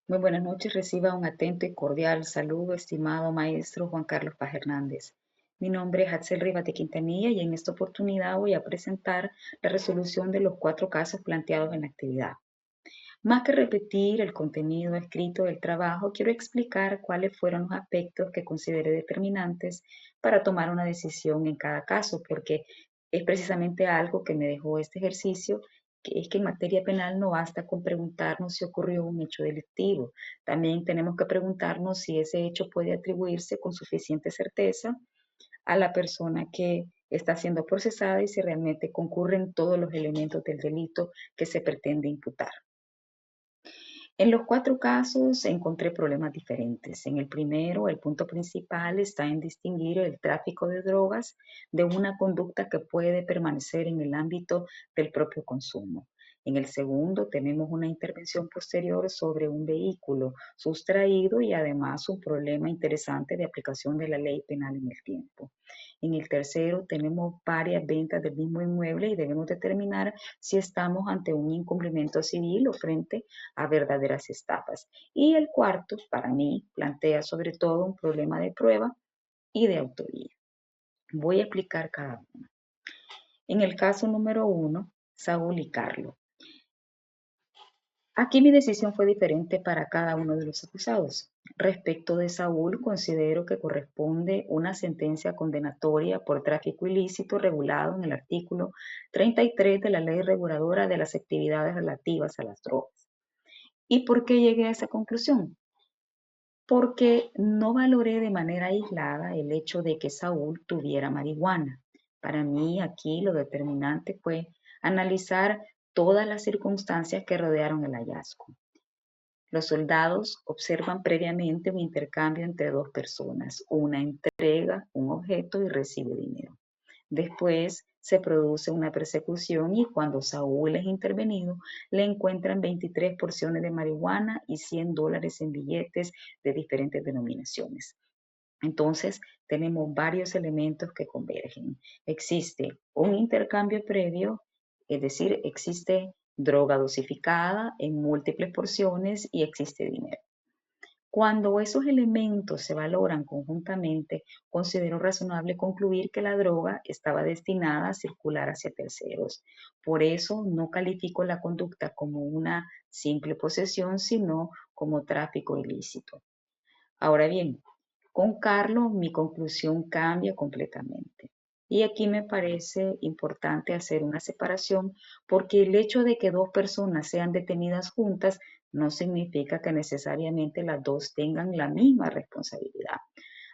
Muy buenas noches, reciba un atento y cordial saludo, estimado maestro Juan Carlos Paz Hernández. Mi nombre es Axel Rivas de Quintanilla y en esta oportunidad voy a presentar la resolución de los 4 casos planteados en la actividad. Más que repetir el contenido escrito del trabajo, quiero explicar cuáles fueron los aspectos que consideré determinantes para tomar una decisión en cada caso, porque es precisamente algo que me dejó este ejercicio, que es que en materia penal no basta con preguntarnos si ocurrió un hecho delictivo, también tenemos que preguntarnos si ese hecho puede atribuirse con suficiente certeza a la persona que está siendo procesada y si realmente concurren todos los elementos del delito que se pretende imputar. En los 4 casos encontré problemas diferentes. En el primero, el punto principal está en distinguir el tráfico de drogas de una conducta que puede permanecer en el ámbito del propio consumo. En el segundo, tenemos una intervención posterior sobre un vehículo sustraído y además un problema interesante de aplicación de la ley penal en el tiempo. En el tercero, tenemos varias ventas del mismo inmueble y debemos determinar si estamos ante un incumplimiento civil o frente a verdaderas estafas. Y el cuarto, para mí, plantea sobre todo un problema de prueba y de autoría. Voy a explicar cada uno. En el caso número 1, Saúl y Carlos. Aquí mi decisión fue diferente para cada uno de los acusados. Respecto de Saúl, considero que corresponde una sentencia condenatoria por tráfico ilícito regulado en el artículo 33 de la Ley Reguladora de las Actividades Relativas a las Drogas. ¿Y por qué llegué a esa conclusión? Porque no valoré de manera aislada el hecho de que Saúl tuviera marihuana. Para mí aquí lo determinante fue analizar todas las circunstancias que rodearon el hallazgo. Los soldados observan previamente un intercambio entre dos personas. Una entrega un objeto y recibe dinero. Después se produce una persecución y cuando Saúl es intervenido, le encuentran 23 porciones de marihuana y $100 en billetes de diferentes denominaciones. Entonces, tenemos varios elementos que convergen. Existe un intercambio previo, es decir, existe droga dosificada en múltiples porciones y existe dinero. Cuando esos elementos se valoran conjuntamente, considero razonable concluir que la droga estaba destinada a circular hacia terceros. Por eso no califico la conducta como una simple posesión, sino como tráfico ilícito. Ahora bien, con Carlos mi conclusión cambia completamente. Y aquí me parece importante hacer una separación porque el hecho de que dos personas sean detenidas juntas no significa que necesariamente las dos tengan la misma responsabilidad.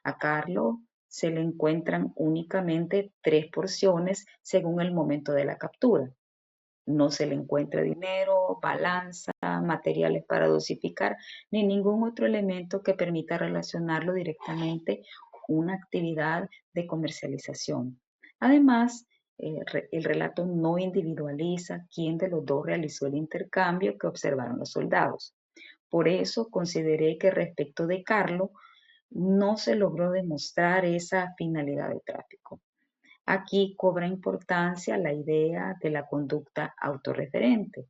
A Carlos se le encuentran únicamente 3 porciones según el momento de la captura. No se le encuentra dinero, balanza, materiales para dosificar, ni ningún otro elemento que permita relacionarlo directamente con una actividad de comercialización. Además, el relato no individualiza quién de los dos realizó el intercambio que observaron los soldados. Por eso consideré que respecto de Carlos no se logró demostrar esa finalidad de tráfico. Aquí cobra importancia la idea de la conducta autorreferente.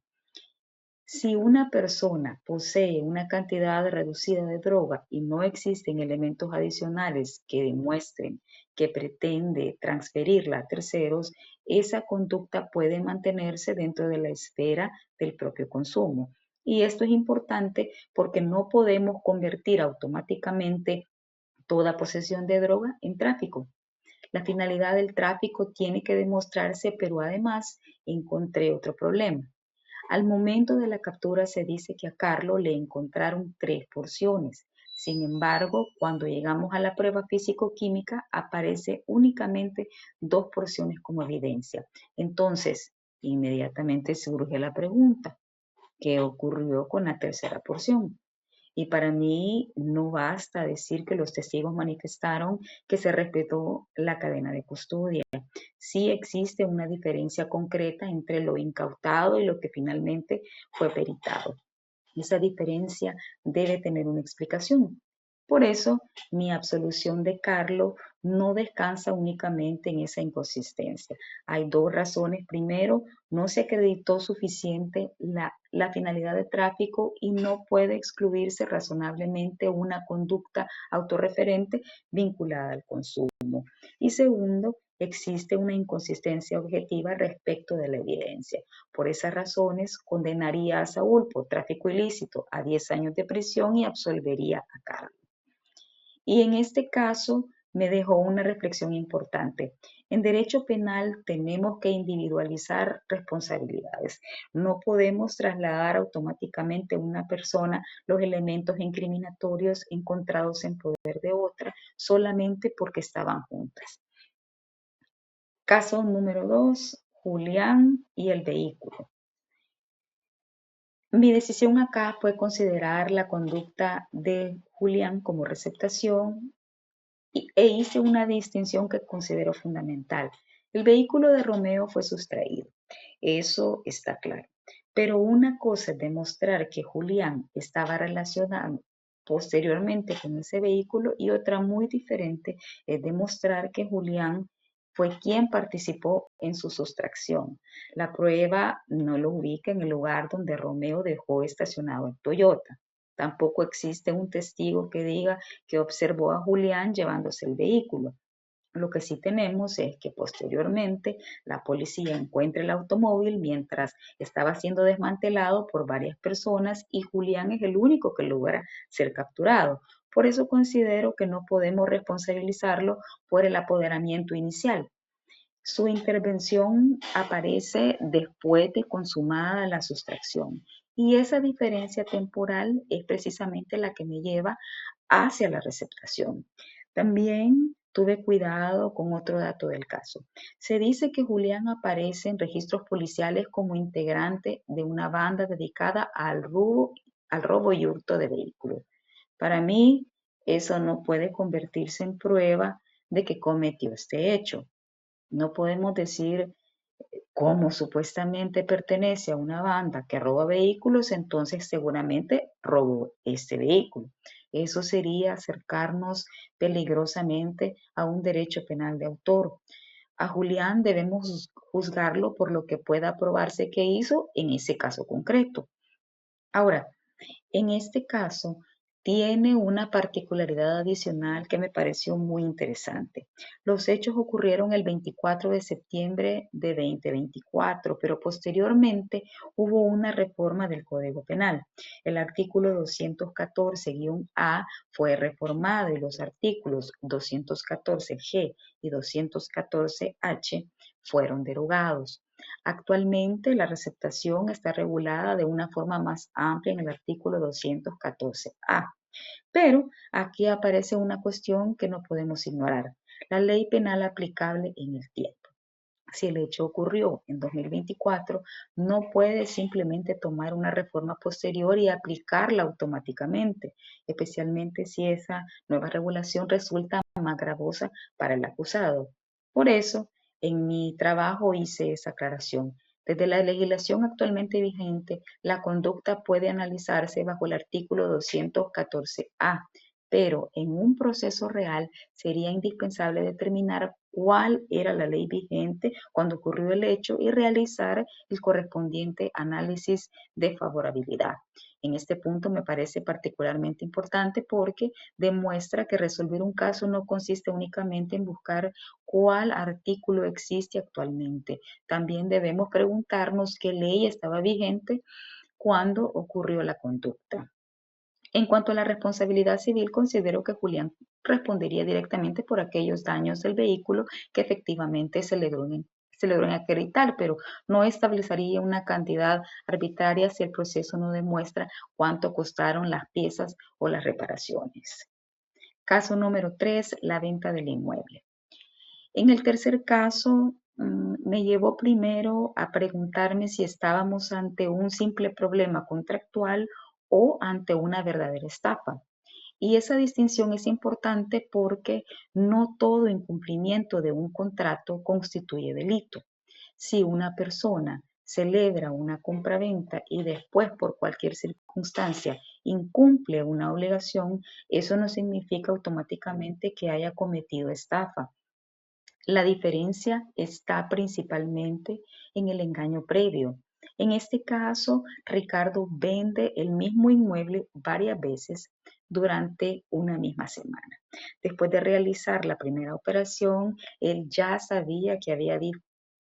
Si una persona posee una cantidad reducida de droga y no existen elementos adicionales que demuestren que pretende transferirla a terceros, esa conducta puede mantenerse dentro de la esfera del propio consumo. Y esto es importante porque no podemos convertir automáticamente toda posesión de droga en tráfico. La finalidad del tráfico tiene que demostrarse, pero además encontré otro problema. Al momento de la captura se dice que a Carlos le encontraron 3 porciones. Sin embargo, cuando llegamos a la prueba físico-química, aparece únicamente 2 porciones como evidencia. Entonces, inmediatamente surge la pregunta, ¿qué ocurrió con la tercera porción? Y para mí no basta decir que los testigos manifestaron que se respetó la cadena de custodia. Sí existe una diferencia concreta entre lo incautado y lo que finalmente fue peritado. Esa diferencia debe tener una explicación. Por eso, mi absolución de Carlos no descansa únicamente en esa inconsistencia. Hay dos razones. Primero, no se acreditó suficiente la la finalidad de tráfico y no puede excluirse razonablemente una conducta autorreferente vinculada al consumo. Y segundo, existe una inconsistencia objetiva respecto de la evidencia. Por esas razones, condenaría a Saúl por tráfico ilícito a 10 años de prisión y absolvería a Carlos. Y en este caso me dejó una reflexión importante. En derecho penal tenemos que individualizar responsabilidades. No podemos trasladar automáticamente a una persona los elementos incriminatorios encontrados en poder de otra solamente porque estaban juntas. Caso número 2, Julián y el vehículo. Mi decisión acá fue considerar la conducta de Julián como receptación e hice una distinción que considero fundamental. El vehículo de Romeo fue sustraído, eso está claro. Pero una cosa es demostrar que Julián estaba relacionado posteriormente con ese vehículo y otra muy diferente es demostrar que Julián fue quien participó en su sustracción. La prueba no lo ubica en el lugar donde Romeo dejó estacionado el Toyota. Tampoco existe un testigo que diga que observó a Julián llevándose el vehículo. Lo que sí tenemos es que posteriormente la policía encuentra el automóvil mientras estaba siendo desmantelado por varias personas y Julián es el único que logra ser capturado. Por eso considero que no podemos responsabilizarlo por el apoderamiento inicial. Su intervención aparece después de consumada la sustracción y esa diferencia temporal es precisamente la que me lleva hacia la receptación. También tuve cuidado con otro dato del caso. Se dice que Julián aparece en registros policiales como integrante de una banda dedicada al robo y hurto de vehículos. Para mí, eso no puede convertirse en prueba de que cometió este hecho. No podemos decir cómo supuestamente pertenece a una banda que roba vehículos, entonces seguramente robó este vehículo. Eso sería acercarnos peligrosamente a un derecho penal de autor. A Julián debemos juzgarlo por lo que pueda probarse que hizo en ese caso concreto. Ahora, en este caso, tiene una particularidad adicional que me pareció muy interesante. Los hechos ocurrieron el 24 de septiembre de 2024, pero posteriormente hubo una reforma del Código Penal. El artículo 214-A fue reformado y los artículos 214G y 214H fueron derogados. Actualmente la receptación está regulada de una forma más amplia en el artículo 214A. Pero aquí aparece una cuestión que no podemos ignorar, la ley penal aplicable en el tiempo. Si el hecho ocurrió en 2024, no puede simplemente tomar una reforma posterior y aplicarla automáticamente, especialmente si esa nueva regulación resulta más gravosa para el acusado. Por eso, en mi trabajo hice esa aclaración. Desde la legislación actualmente vigente, la conducta puede analizarse bajo el artículo 214A, pero en un proceso real sería indispensable determinar cuál era la ley vigente cuando ocurrió el hecho y realizar el correspondiente análisis de favorabilidad. En este punto me parece particularmente importante porque demuestra que resolver un caso no consiste únicamente en buscar cuál artículo existe actualmente. También debemos preguntarnos qué ley estaba vigente cuando ocurrió la conducta. En cuanto a la responsabilidad civil, considero que Julián respondería directamente por aquellos daños del vehículo que efectivamente se logró acreditar, pero no establecería una cantidad arbitraria si el proceso no demuestra cuánto costaron las piezas o las reparaciones. Caso número 3, la venta del inmueble. En el tercer caso, me llevó primero a preguntarme si estábamos ante un simple problema contractual o ante una verdadera estafa. Y esa distinción es importante porque no todo incumplimiento de un contrato constituye delito. Si una persona celebra una compraventa y después por cualquier circunstancia incumple una obligación, eso no significa automáticamente que haya cometido estafa. La diferencia está principalmente en el engaño previo. En este caso, Ricardo vende el mismo inmueble varias veces durante una misma semana. Después de realizar la primera operación, él ya sabía que había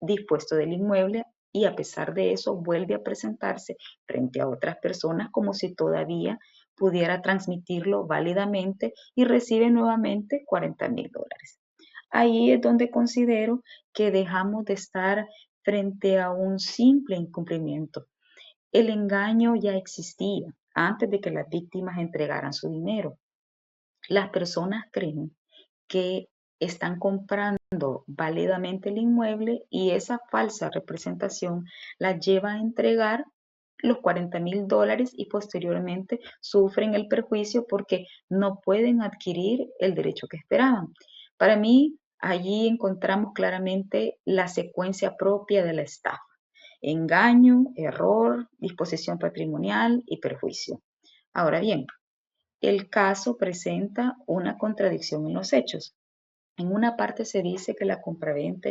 dispuesto del inmueble y a pesar de eso vuelve a presentarse frente a otras personas como si todavía pudiera transmitirlo válidamente y recibe nuevamente $40,000. Ahí es donde considero que dejamos de estar frente a un simple incumplimiento. El engaño ya existía antes de que las víctimas entregaran su dinero. Las personas creen que están comprando válidamente el inmueble y esa falsa representación la lleva a entregar los $40,000 y posteriormente sufren el perjuicio porque no pueden adquirir el derecho que esperaban. Para mí, allí encontramos claramente la secuencia propia de la estafa: engaño, error, disposición patrimonial y perjuicio. Ahora bien, el caso presenta una contradicción en los hechos. En una parte se dice que la compraventa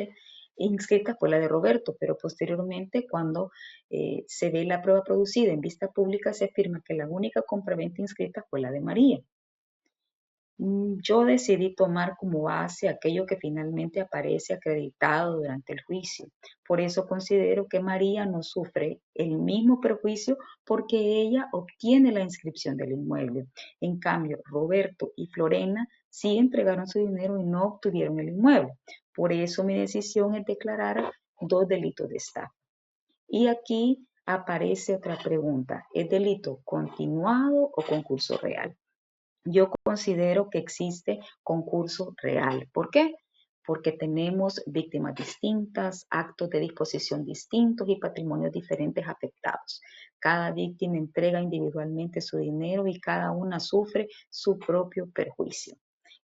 inscrita fue la de Roberto, pero posteriormente, cuando se ve la prueba producida en vista pública, se afirma que la única compraventa inscrita fue la de María. Yo decidí tomar como base aquello que finalmente aparece acreditado durante el juicio. Por eso considero que María no sufre el mismo perjuicio porque ella obtiene la inscripción del inmueble. En cambio, Roberto y Florena sí entregaron su dinero y no obtuvieron el inmueble. Por eso mi decisión es declarar dos delitos de estafa. Y aquí aparece otra pregunta: ¿es delito continuado o concurso real? Yo considero que existe concurso real. ¿Por qué? Porque tenemos víctimas distintas, actos de disposición distintos y patrimonios diferentes afectados. Cada víctima entrega individualmente su dinero y cada una sufre su propio perjuicio.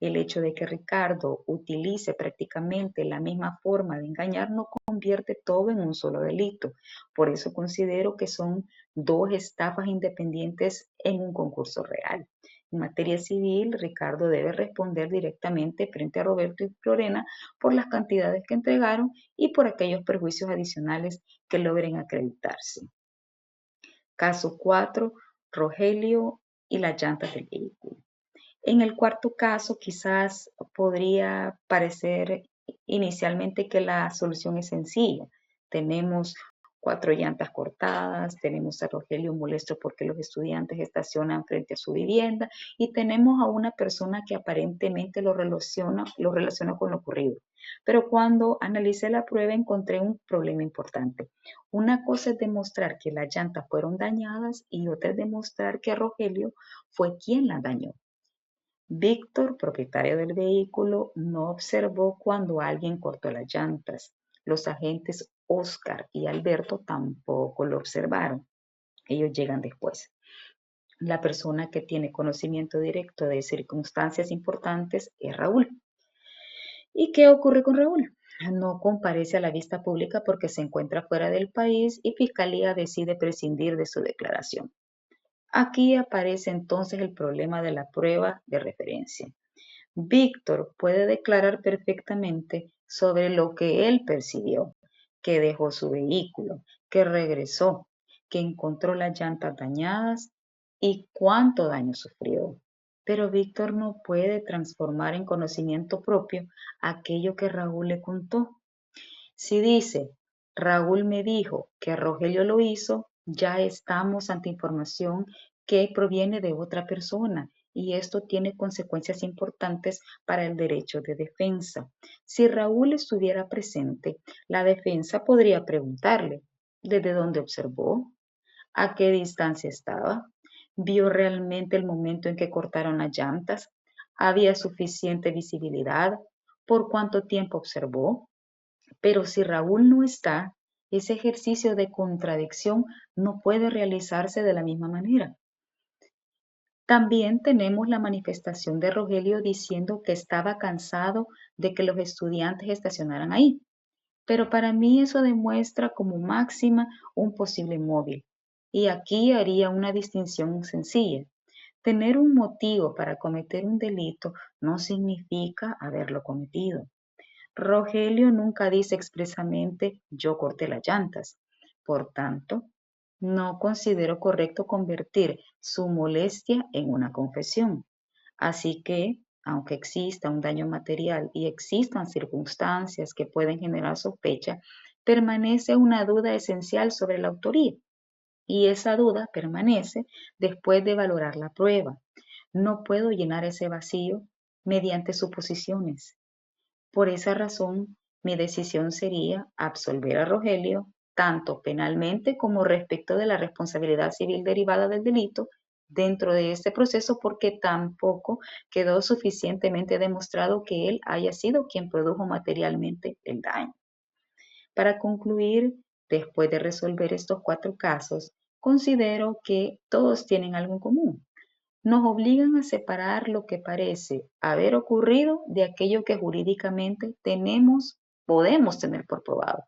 El hecho de que Ricardo utilice prácticamente la misma forma de engañar no convierte todo en un solo delito. Por eso considero que son dos estafas independientes en un concurso real. En materia civil, Ricardo debe responder directamente frente a Roberto y Florena por las cantidades que entregaron y por aquellos perjuicios adicionales que logren acreditarse. Caso 4: Rogelio y las llantas del vehículo. En el cuarto caso, quizás podría parecer inicialmente que la solución es sencilla. Tenemos 4 llantas cortadas, tenemos a Rogelio molesto porque los estudiantes estacionan frente a su vivienda y tenemos a una persona que aparentemente lo relaciona con lo ocurrido. Pero cuando analicé la prueba encontré un problema importante. Una cosa es demostrar que las llantas fueron dañadas y otra es demostrar que Rogelio fue quien las dañó. Víctor, propietario del vehículo, no observó cuando alguien cortó las llantas. Los agentes Oscar y Alberto tampoco lo observaron. Ellos llegan después. La persona que tiene conocimiento directo de circunstancias importantes es Raúl. ¿Y qué ocurre con Raúl? No comparece a la vista pública porque se encuentra fuera del país y Fiscalía decide prescindir de su declaración. Aquí aparece entonces el problema de la prueba de referencia. Víctor puede declarar perfectamente sobre lo que él percibió: que dejó su vehículo, que regresó, que encontró las llantas dañadas y cuánto daño sufrió. Pero Víctor no puede transformar en conocimiento propio aquello que Raúl le contó. Si dice: Raúl me dijo que Rogelio lo hizo, ya estamos ante información que proviene de otra persona y esto tiene consecuencias importantes para el derecho de defensa. Si Raúl estuviera presente, la defensa podría preguntarle: ¿desde dónde observó? ¿A qué distancia estaba? ¿Vio realmente el momento en que cortaron las llantas? ¿Había suficiente visibilidad? ¿Por cuánto tiempo observó? Pero si Raúl no está, ese ejercicio de contradicción no puede realizarse de la misma manera. También tenemos la manifestación de Rogelio diciendo que estaba cansado de que los estudiantes estacionaran ahí. Pero para mí eso demuestra como máxima un posible móvil. Y aquí haría una distinción sencilla. Tener un motivo para cometer un delito no significa haberlo cometido. Rogelio nunca dice expresamente: yo corté las llantas, Por tanto, no considero correcto convertir su molestia en una confesión. Así que, aunque exista un daño material y existan circunstancias que pueden generar sospecha, permanece una duda esencial sobre la autoría. Y esa duda permanece después de valorar la prueba. No puedo llenar ese vacío mediante suposiciones. Por esa razón, mi decisión sería absolver a Rogelio, tanto penalmente como respecto de la responsabilidad civil derivada del delito dentro de este proceso, porque tampoco quedó suficientemente demostrado que él haya sido quien produjo materialmente el daño. Para concluir, después de resolver estos 4 casos, considero que todos tienen algo en común. Nos obligan a separar lo que parece haber ocurrido de aquello que jurídicamente podemos tener por probado.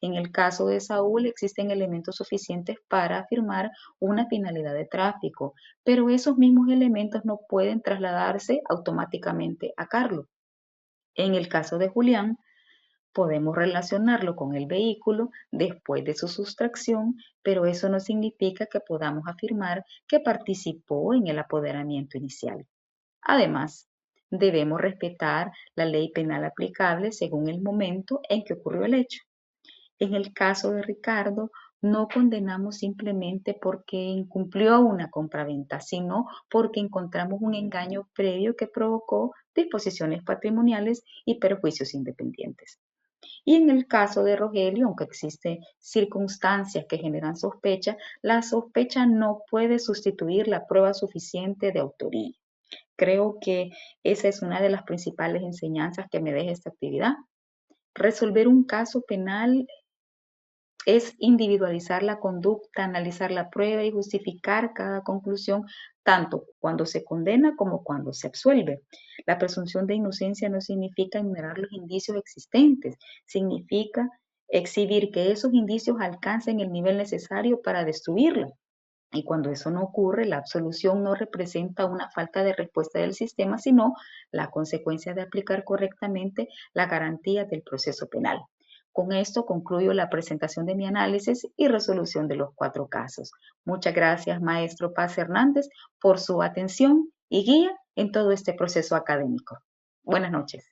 En el caso de Saúl existen elementos suficientes para afirmar una finalidad de tráfico, pero esos mismos elementos no pueden trasladarse automáticamente a Carlos. En el caso de Julián, podemos relacionarlo con el vehículo después de su sustracción, pero eso no significa que podamos afirmar que participó en el apoderamiento inicial. Además, debemos respetar la ley penal aplicable según el momento en que ocurrió el hecho. En el caso de Ricardo, no condenamos simplemente porque incumplió una compraventa, sino porque encontramos un engaño previo que provocó disposiciones patrimoniales y perjuicios independientes. Y en el caso de Rogelio, aunque existen circunstancias que generan sospecha, la sospecha no puede sustituir la prueba suficiente de autoría. Creo que esa es una de las principales enseñanzas que me deja esta actividad. Resolver un caso penal es individualizar la conducta, analizar la prueba y justificar cada conclusión, tanto cuando se condena como cuando se absuelve. La presunción de inocencia no significa ignorar los indicios existentes, significa exhibir que esos indicios alcancen el nivel necesario para destruirla. Y cuando eso no ocurre, la absolución no representa una falta de respuesta del sistema, sino la consecuencia de aplicar correctamente la garantía del proceso penal. Con esto concluyo la presentación de mi análisis y resolución de los 4 casos. Muchas gracias, maestro Paz Hernández, por su atención y guía en todo este proceso académico. Buenas noches.